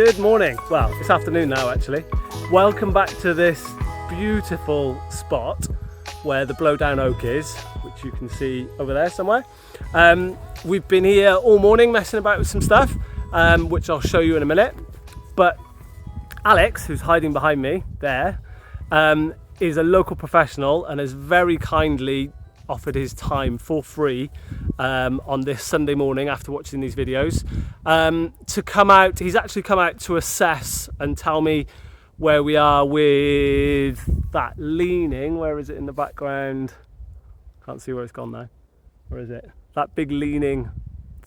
Good morning. Well, it's afternoon now actually. Welcome back to this beautiful spot where the blowdown oak is, which you can see over there somewhere. We've been here all morning messing about with some stuff, which I'll show you in a minute. But Alex, who's hiding behind me there, is a local professional and has very kindly offered his time for free on this Sunday morning after watching these videos to come out. He's actually come out to assess and tell me where we are with that leaning. Where is it in the background? Can't see where it's gone now. Where is it? That big leaning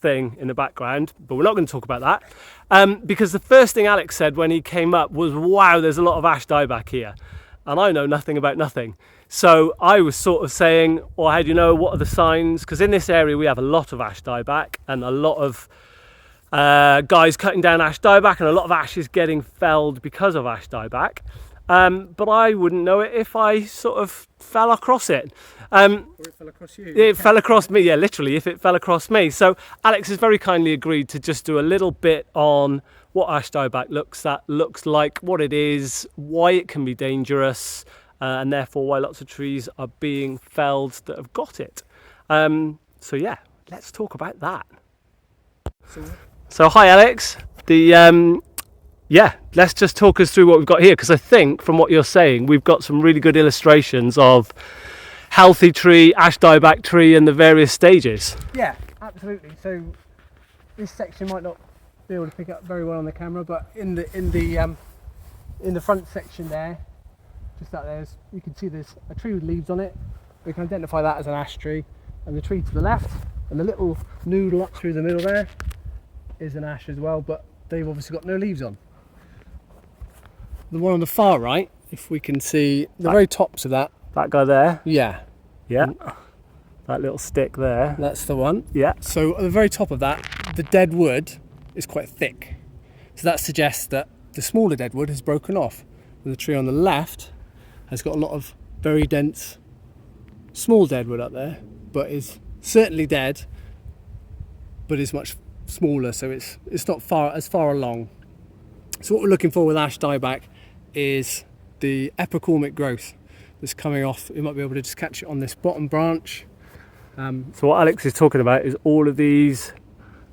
thing in the background, but we're not going to talk about that because the first thing Alex said when he came up was, wow, there's a lot of Ash Dieback here, and I know nothing about nothing. So I was sort of saying, well, how do you know? What are the signs? Because in this area we have a lot of Ash Dieback and a lot of guys cutting down Ash Dieback, and a lot of ash is getting felled because of Ash Dieback. But I wouldn't know it if I sort of fell across it. Or it fell across you. It fell across me, yeah, literally, if it fell across me. So Alex has very kindly agreed to just do a little bit on what Ash Dieback looks like, what it is, why it can be dangerous, and therefore why lots of trees are being felled that have got it. So yeah, let's talk about that. So hi Alex. Yeah, let's just talk us through what we've got here, because I think from what you're saying we've got some really good illustrations of healthy tree, Ash Dieback tree, and the various stages. Yeah, absolutely. So this section might not be able to pick up very well on the camera, but in the front section there, just out there, you can see there's a tree with leaves on it. We can identify that as an ash tree, and the tree to the left and the little noodle up through the middle there is an ash as well, but they've obviously got no leaves on. The one on the far right, if we can see the very tops of that That guy there? Yeah. Yeah. That little stick there. That's the one. Yeah. So at the very top of that, the dead wood is quite thick. So that suggests that the smaller dead wood has broken off. And the tree on the left has got a lot of very dense small dead wood up there, but is certainly dead, but is much smaller, so it's not as far along. So what we're looking for with Ash Dieback is the epicormic growth that's coming off. You might be able to just catch it on this bottom branch. So what Alex is talking about is all of these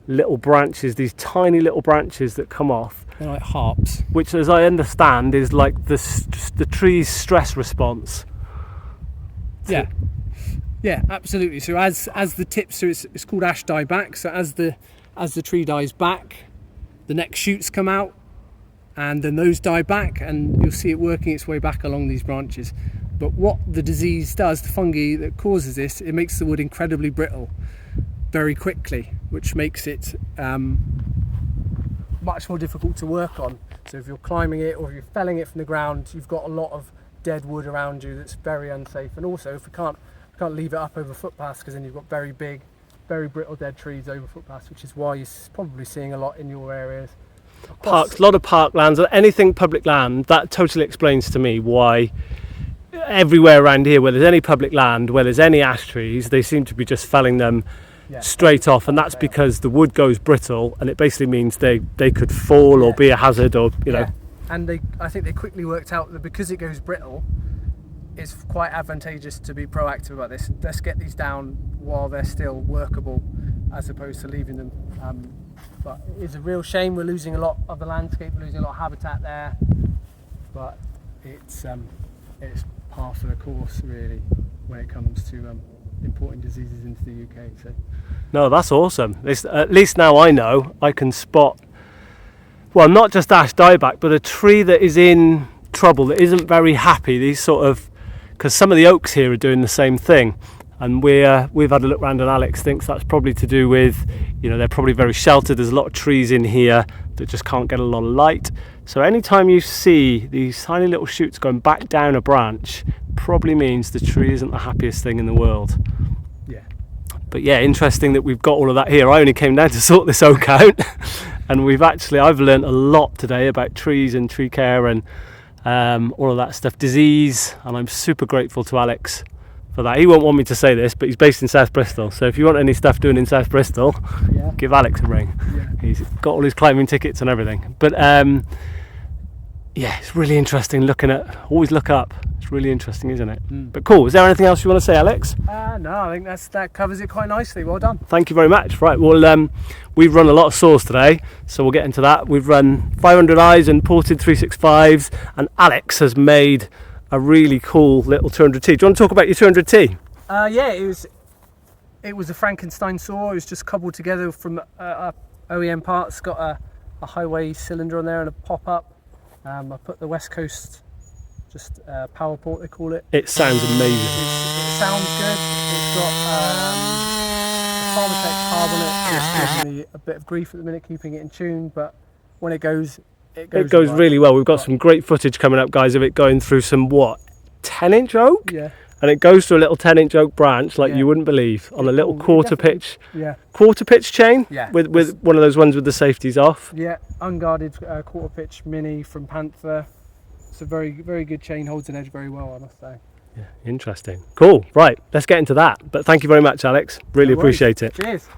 little branches, these tiny little branches that come off. They're like harps. Which, as I understand, is like the tree's stress response. Yeah, yeah, absolutely. So as the tips, so it's called Ash Dieback. So as the tree dies back, the next shoots come out, and then those die back, and you'll see it working its way back along these branches. But what the disease does, the fungi that causes this, it makes the wood incredibly brittle very quickly, which makes it much more difficult to work on. So if you're climbing it or if you're felling it from the ground, you've got a lot of dead wood around you that's very unsafe. And also, if we can't leave it up over footpaths, because then you've got very big, very brittle dead trees over footpaths, which is why you're probably seeing a lot in your areas. Parks, a lot of parklands, or anything public land. That totally explains to me why everywhere around here where there's any public land, where there's any ash trees, they seem to be just felling them straight off, and that's because the wood goes brittle, and it basically means they could fall or be a hazard, or you know. And I think they quickly worked out that because it goes brittle, it's quite advantageous to be proactive about this. Let's get these down while they're still workable, as opposed to leaving them. But it is a real shame. We're losing a lot of the landscape, we're losing a lot of habitat there. But it's par for the course, really, when it comes to importing diseases into the UK. So. No, that's awesome. At least now I know I can spot, well, not just Ash Dieback, but a tree that is in trouble, that isn't very happy. These sort of, because some of the oaks here are doing the same thing, and we've had a look around, and Alex thinks that's probably to do with, you know, they're probably very sheltered. There's a lot of trees in here that just can't get a lot of light. So anytime you see these tiny little shoots going back down a branch, probably means the tree isn't the happiest thing in the world. Yeah. But yeah, interesting that we've got all of that here. I only came down to sort this oak out, and I've learned a lot today about trees and tree care and all of that stuff, disease, and I'm super grateful to Alex for that. He won't want me to say this, but he's based in South Bristol. So if you want any stuff doing in South Bristol, Yeah. give Alex a ring. Yeah. He's got all his climbing tickets and everything. But yeah, it's really interesting looking at. Always look up. It's really interesting, isn't it? But cool. Is there anything else you want to say, Alex? No, I think that covers it quite nicely. Well done. Thank you very much. Right, well, we've run a lot of saws today, so we'll get into that. We've run 500Is and ported 365s, and Alex has made a really cool little 200T. Do you want to talk about your 200T? Yeah, it was a Frankenstein saw. It was just cobbled together from OEM parts. Got a highway cylinder on there and a pop-up. I put the West Coast power port, they call it. It sounds amazing. It sounds good. It's got a Pharmatech carb on it. It's giving me a bit of grief at the minute keeping it in tune, but when it goes well. Really well. We've got some great footage coming up, guys, of it going through some 10-inch oak? Yeah. And it goes through a little 10-inch oak branch like Yeah. you wouldn't believe on a little quarter pitch chain Yeah. with one of those ones with the safeties off. Yeah, unguarded quarter pitch mini from Panther. It's a very, very good chain, holds an edge very well, I must say. Yeah, interesting. Cool. Right, let's get into that. But thank you very much, Alex. Really No worries. appreciate it. Cheers.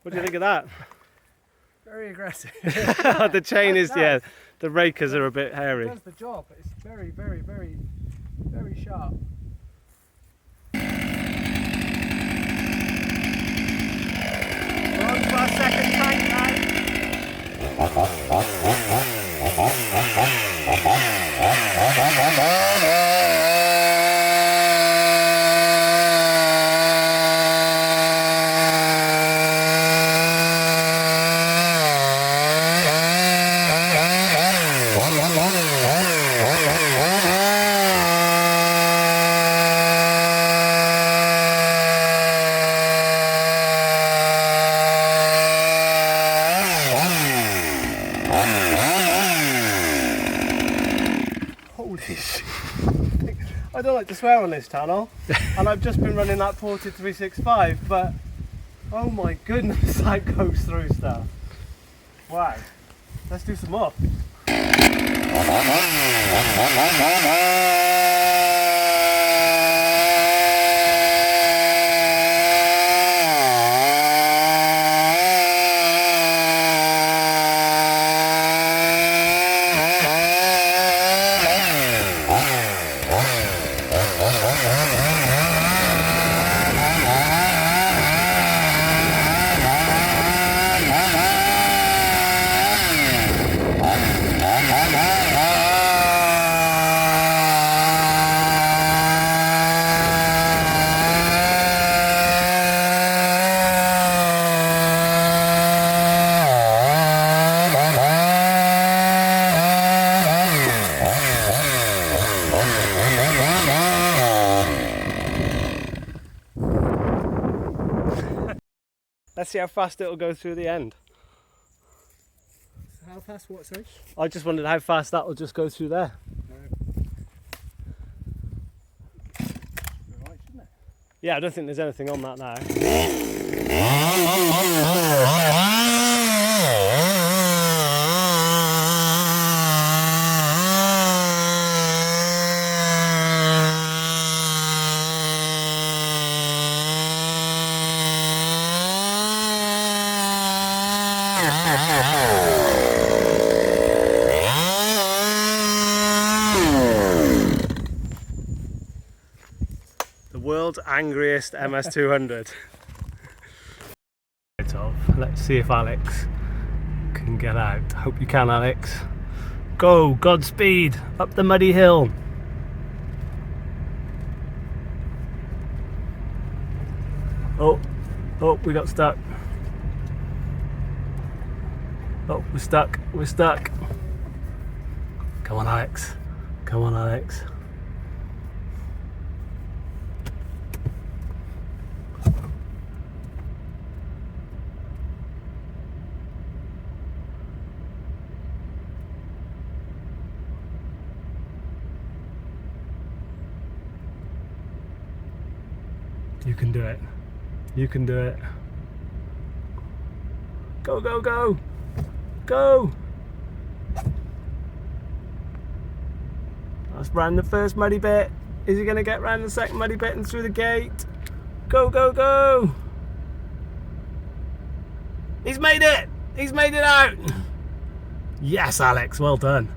What do you think of that? Very aggressive. The chain is, Nice. yeah, the rakers are a bit hairy. It does the job. It's very, very, very, very sharp. We're on to our second tank Holy shit. I don't like to swear on this channel, and I've just been running that ported 365, but oh my goodness, that goes through stuff. Wow. Let's do some more. Let's see how fast it'll go through the end. How fast? What, sorry? I just wondered how fast that will just go through there. Right, shouldn't it? Yeah, I don't think there's anything on that now. world's angriest MS200. Let's see if Alex can get out. Hope you can, Alex. Go, Godspeed, up the muddy hill. Oh, we got stuck. Oh, we're stuck. Come on, Alex. Come on, Alex. You can do it. You can do it. Go, go, go. Go. That's round the first muddy bit. Is he going to get round the second muddy bit and through the gate? Go, go, go. He's made it. He's made it out. Yes, Alex. Well done.